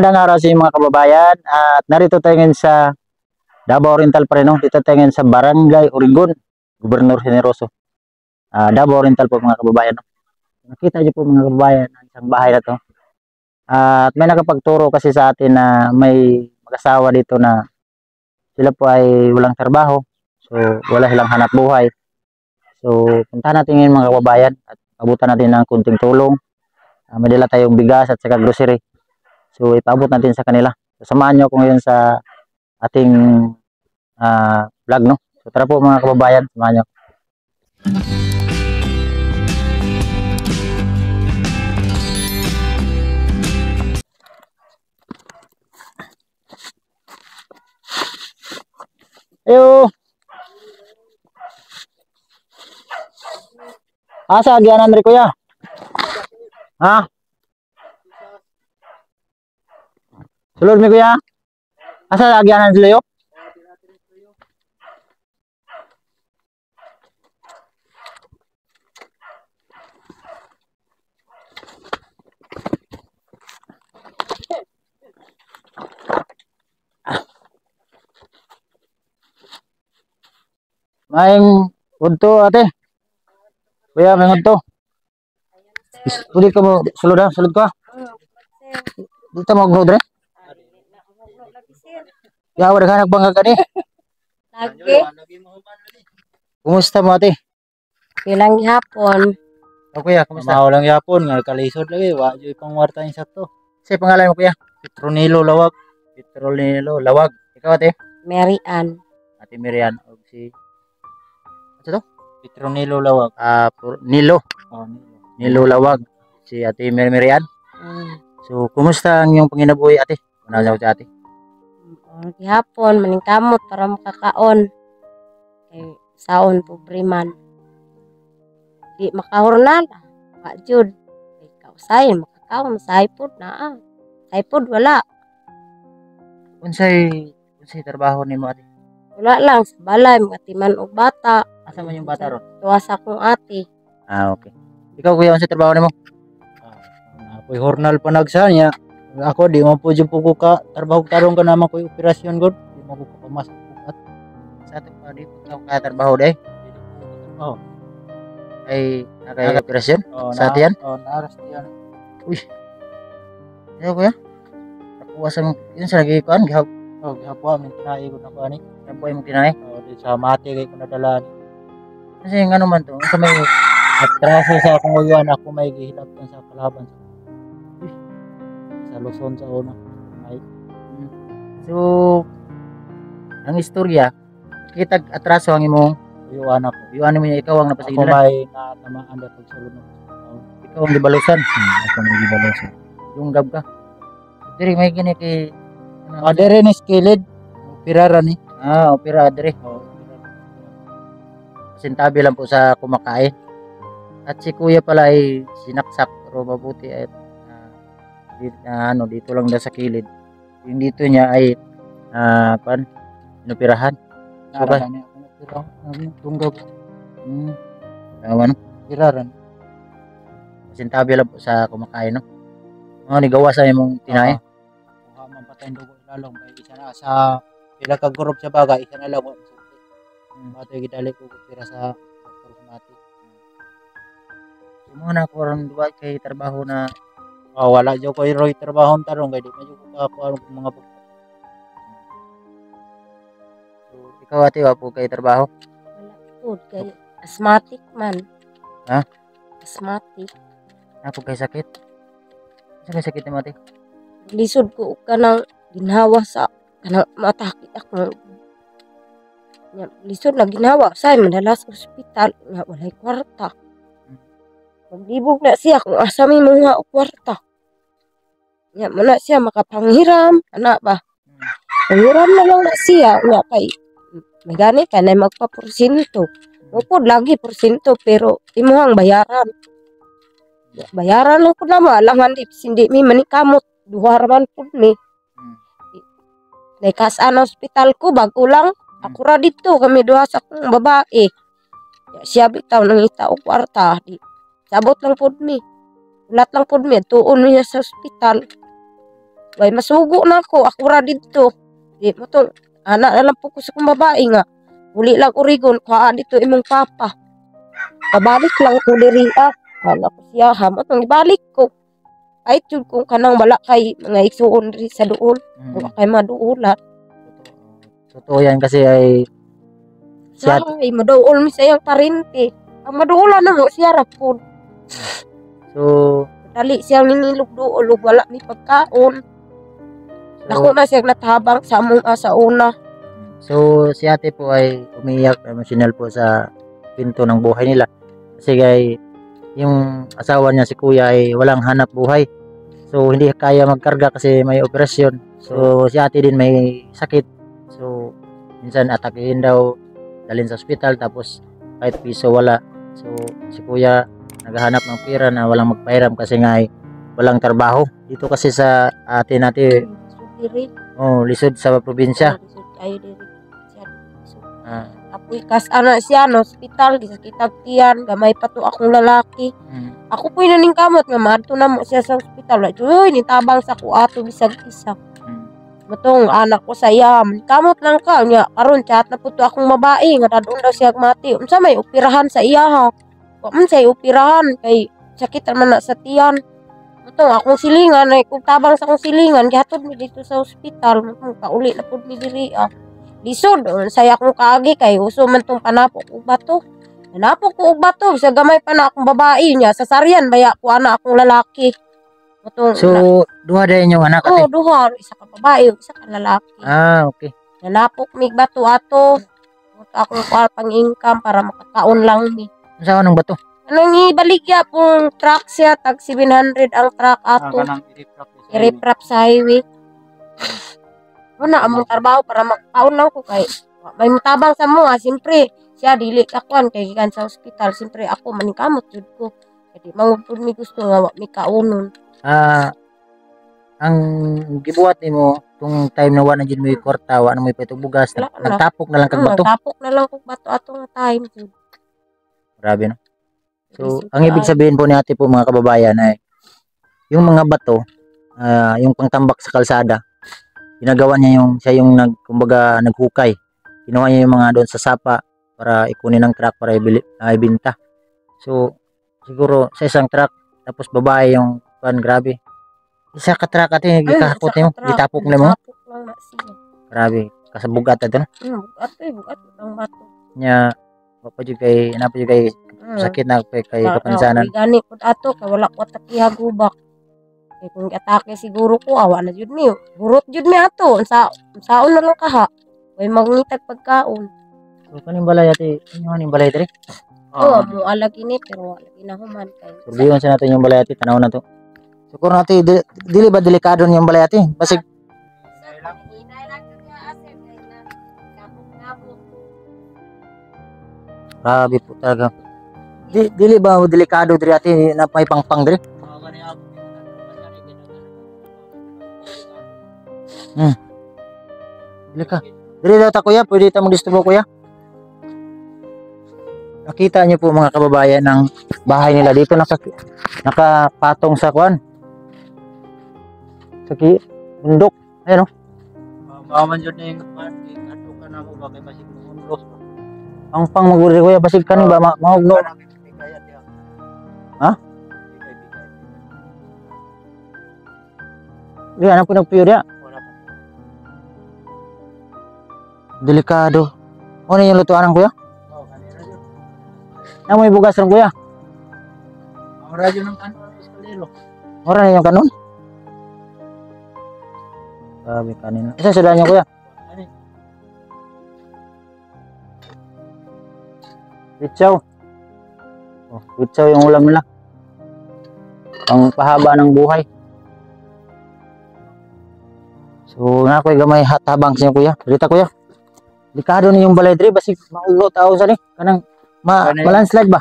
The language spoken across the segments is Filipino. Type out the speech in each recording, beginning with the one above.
Magandang araw sa inyo mga kababayan at narito tayo ngayon sa Davao Oriental pa rin, no? Dito tayo ngayon sa Barangay Urigon, Gobernador Generoso. Davao Oriental po mga kababayan, no? Nakita niyo po mga kababayan ang isang bahay na to. At may nakapagturo kasi sa atin na may mag-asawa dito na sila po ay walang trabaho. So wala silang hanap buhay. So puntahan natin ngayon mga kababayan at abutan natin ng kunting tulong. May dala tayong bigas at saka grocery. So ipaabot natin sa kanila. So, samahan nyo ako ngayon sa ating vlog, no? So tara po mga kababayan, samahan nyo. Ayo. Asa agyanan rin kuya? Ha? Sulod mi kuya? Asa agyanan sila yo? Maing udto ate. Kuya may udto. Pwede ka mo sulod ha? Sulod ka? Dito mo ugno dre? Ya, wala ka nagbangga ka ni. Lagi. Kumusta mo ate? Ilang hapon. O kuya, kumusta? Mawalang yapon nga kalisod lagi wa joy pangwarta ni sakto. Say pangalan mo kuya? Petronilo Lawag. Petronilo Lawag. Ikaw ate? Mary Ann. Ate Miriam og si ano to? Petronilo Lawag. Nilo. Oh, Nilo Lawag. Si ate Miriam. Mm. So, kumusta ang iyong panginabuhi ate? Kunasaw si ate. Hapon maningkamot para makakaon. Kay saon po priman. Di makahurnal. Wa jud. Kay kausayin makakaon saipod na. Saipod wala. Unsay trabaho nimo ate? Wala lang sa balay mga timan og bata. Asa man yung bata ron? Tuwas akong ate. Okay. Ikaw kuya, unsay trabaho nimo? apoy hornal panagsa niya. Ako di mo po jud ko ka trabaho tarong ka naman ko operasyon god. Di mo ko pamasok at Sa ato pa di ikaw ka trabaho day? oh, Ay nakay operasyon? Sa na, ate yan? Oh, naaras yan. Ikaw kuya? Nakuha sa yun sa lagi kuan gihap. Oh, gihapon min tinai ko na ko ani. Nabuhay mo kinay. Oh, di sa mati kay ko nadala. Kasi yung ano man to, sa may Atraso sa akong uyuan ako may gihilaptan sa kalaban sa Luzon sa una. Ay, so ang istorya kitag atraso ang imong uyuan ako. yung mo niya ikaw ang Ako napasigilan. may natamaan daw pagsulod ng Ikaw ang gibalusan. ako may gibalos. Yung gab ka. Diri may gini kay Adere ni skilid. Pirara ni. opera diri. Sintabi lang po sa kumakain. At si kuya pala ay sinaksak pero mabuti ay dito lang daw sa kilid. Yung dito niya ay inoperahan. So ba? Nara ni ako pero tunggab Ano? piraran. Sintabi lang po sa kumakain, no? Nigawa sa imong tinay. Kuha man patay dugo ilalong may isa na sa pila ka group sa bagay isa na lang wa masulti. Mato gidali ko pira sa doktor sa mati. Mga na ko ron duwa kay trabaho na Wala jo ko iroy trabaho tarong kay di man jo ko kakuha mga so, ikaw ate wa po kay trabaho. Wala po kay asthmatic man. Ha? Asthmatic. Ako kay sakit. Sa kay sakit ni ate? Lisod ko ka ng ginhawa sa kanang mataki ako. Nya lisod na ginhawa say madala sa ospital nga walay kwarta. Maglibog na siya kung asa may mga kwarta. Nya man na siya makapanghiram ana ba. Panghiram na lang na siya nga kay may gani ka na magpa-porsyento. Upod lagi porsyento pero imuhang bayaran. Bayaran lang ko naman alangan hindi mi manikamot duha raman pud ni. Naikasaan ang ospital ko bago lang ako ra dito kami duha sa akong babae. Siya bitaw nangita og kwarta di. Sabot lang pud mi. Ulat lang pud mi tuon niya sa ospital. Way masugo na ako ra dito. Di mo to anak na lang po ko sa kong babae nga. Uli lang Urigon kuha dito imong papa. Pabalik lang ko diri Kala ko siya ha mo tong ibalik ko. Ay jud kung kanang wala kay mga igsuon diri sa duol. Wala kay maduulan. Totoo yan kasi ay siya, Ay maduol mi sa iyang parente. Ang maduulan na mo siya ra po. so Dali siyang ninilog duol ug wala ni pagkaon. Ako na siyang natabang sa among sa una. So, si ate po ay umiyak emotional po sa pinto ng buhay nila. Kasi gay, yung asawa niya si kuya ay walang hanap buhay. So, hindi kaya magkarga kasi may operasyon. So, si ate din may sakit. So, minsan atakihin daw, dalhin sa ospital, tapos kahit piso wala. So, si kuya naghahanap ng pera na walang magpahiram kasi nga ay walang trabaho. Dito kasi sa ate natin, Diri. lisod sa probinsya. Ayo diri. Siya. Ah, Apoy kas ana siya no hospital gisakitag tiyan gamay pa to akong lalaki. Ako po'y naning kamot nga maadto na mo siya sa hospital. Uy, nitabang sa kuato bisag isa. Matong anak ko sa iyam. Kamot lang ka nya karon chat na puto akong babae nga dadun daw siya mati. Unsa may operahan sa iya ha? Wa man say operahan kay sakit man na sa tiyan. Matong akong silingan ay kung tabang sa akong silingan gihatod mi dito sa hospital. Matong kauli na pud mi diri Lisod saya akong kaagi kay uso man tong panapok og bato. Nanapok ko og bato sa gamay pa na akong babae niya sa saryan baya ko ana akong lalaki. Matong so, duha din yung anak ate? duha isa ka babae ug isa ka lalaki. Okay. Nanapok mig bato ato. Akong pang income para makakaon lang ni. Saan ng bato? Anong ibaligya pong truck siya tag 700 ang truck ato. I-reprap sa highway. Wala among trabaho para makakaon lang ko kay may mutabang sa mo siyempre siya dili kakuan kay gikan sa ospital siyempre ako maningkamot jud ko kay mangud mi gusto nga wa mi kaunon. Ang gibuhat nimo tung time na wala na jud mo kwarta, wala na mo ipatog bugas, Wala na. nagtapok na lang kag bato. Tapok na lang kog bato ato nga time jud. Grabe no. So, Isip ang ibig ay- sabihin po ni ate po mga kababayan ay yung mga bato, yung pangtambak sa kalsada, ginagawa niya siya yung kumbaga naghukay. Kinuha niya yung mga doon sa sapa para ikunin ng truck para ibenta. So, siguro sa isang truck, tapos babae yung grabe. Isa ka truck ate, gikahakot mo, gitapok na mo. Tapok lang na siya. Grabe, kasabugat ito no. Bugat ang bato. Nya, wapa jud kay, napa jud kay sakit na kay kapansanan. Gani pud ato kay wala ko takihagubak. Kay kung atake siguro ko awa na jud mi. Burot jud mi ato saon na lang kaha. Way mangitag pagkaon. So, kaning balay ate, kaning balay diri. Mo alagi ni pero wala ginahuman kay. Surbiyon sa natin yung balay ate, tanaw na to. Siguro natin, dili ba delikado yung balay ate? Basig, grabe po talaga. Dili ba delikado diri ate na may pangpang diri? Dili ka. Dili daw ta kuya, pwede ta magdisturbo kuya. Nakita niyo po mga kababayan ng bahay nila dito nakapatong sa kwan. Sa bundok. Ayun oh. Maman jud ning ato ka na mo bagay basig unlos. Pangpang maguri kuya basig kanin ba mahugno. Ha? Di ana po nagpuyo dia. Delikado. Ano yung lutuan ng kuya? Na may bugas ng kuya. Ora jud ng kanon eskalero. Ora na yung kanon. Grabe kanin. Isa sa niyo kuya. Bitsaw. Oh, bitsaw yung ulam nila. Ang pahaba ng buhay. So, na ko'y gamay hatabang sa inyo kuya. Dito kuya. Delikado na yung balay diri basig maulo tao sa ni. Kanang malandslide ba?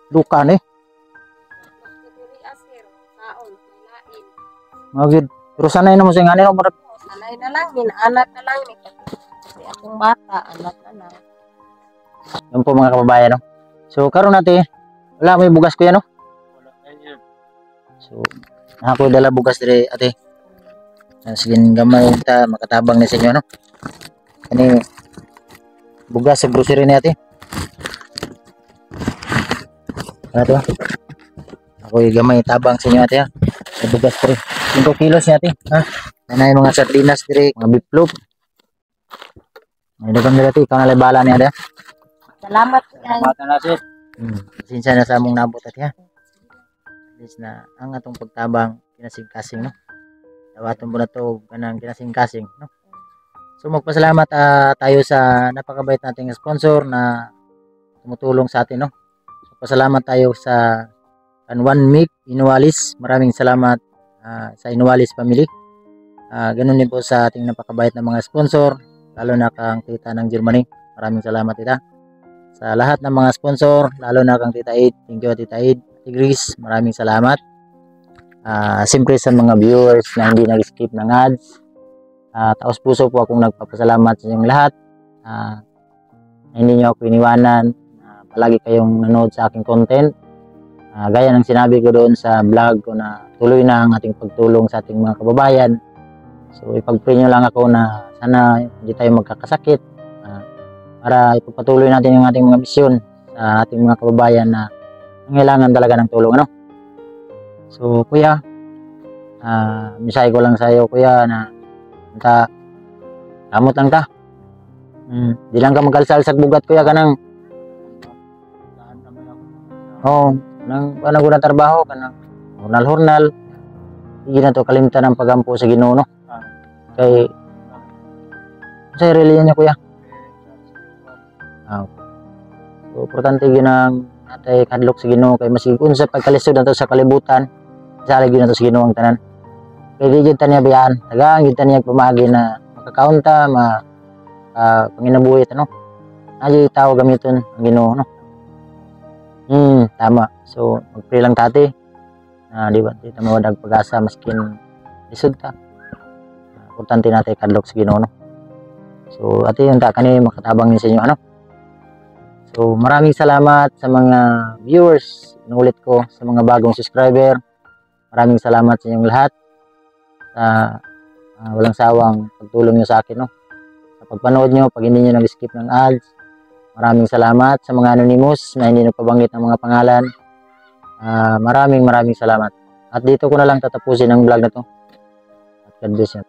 Duka ni. Magid. Pero sanay na mo sa nganin mo. Sanay na lang anak na lang ni. Kasi akong bata anak na lang. Yun po mga kababayan no. So karon natin wala may bugas kuya no. So ako dala bugas dire ate. Sige gamay ta makatabang ni sa inyo no. Kani bugas sa grocery ni ate. Ato. Ako gamay tabang sa inyo ate ha. Sa bugas pre. 5 kilos ni ate ha. Nanay mga sardinas dire, mga beef loaf. May dagang dire ate, ikaw na bala ni ate. Salamat kay. Mata na sis. Sinsya na sa among nabot ate ha. At least na ang atong pagtabang kinasing-kasing no. Dawaton mo na to kanang kinasing-kasing no. So magpasalamat tayo sa napakabait nating sponsor na tumutulong sa atin no. So, pasalamat tayo sa One Mic Inualis. Maraming salamat sa Inualis family. Ganun din po sa ating napakabait na mga sponsor, lalo na kang tita ng Germany. Maraming salamat tita. Sa lahat ng mga sponsor, lalo na kang tita Aid. Thank you tita Aid. Tigris, maraming salamat. Siyempre sa mga viewers na hindi nag-skip ng ads. Taos puso po akong nagpapasalamat sa inyong lahat. Hindi nyo ako iniwanan. Palagi kayong nanood sa aking content. Gaya ng sinabi ko doon sa vlog ko na tuloy na ang ating pagtulong sa ating mga kababayan. So ipag-pray nyo lang ako na sana hindi tayo magkakasakit para ipagpatuloy natin yung ating mga misyon sa ating mga kababayan na kailangan talaga ng tulong ano. So kuya, misay ko lang sa iyo kuya na kamot lang ta. Di lang ka magkalsal sa bugat kuya kanang nang ano ko na trabaho kanang hurnal hindi na to kalimtan ng pagampo sa Ginoo no. Kay sa reliyon niya kuya. So importante ginang atay kadlok sa Ginoo kay masigkon sa pagkalisod nato sa kalibutan. Sa lagi nato sa Ginoo ang tanan. Kay di jud taniya biyaan. Tagaan jud taniya pamagi na makakaunta panginabuhi ano. Aji tao gamiton ang Ginoo no. Tama. So magpray lang tati. Di ba? Di ta mawadag pag-asa maskin lisod ta. Importante natin kadlok sa Ginoo no. So ate yung kani makatabang niyo sa inyo ano. So maraming salamat sa mga viewers. Inulit ko sa mga bagong subscriber. Maraming salamat sa inyong lahat sa walang sawang pagtulong niyo sa akin no. Sa pagpanood niyo, pag hindi niyo nag-skip ng ads. Maraming salamat sa mga anonymous na hindi nagpabanggit ng mga pangalan. Maraming salamat. At dito ko na lang tatapusin ang vlog na to. At God bless you.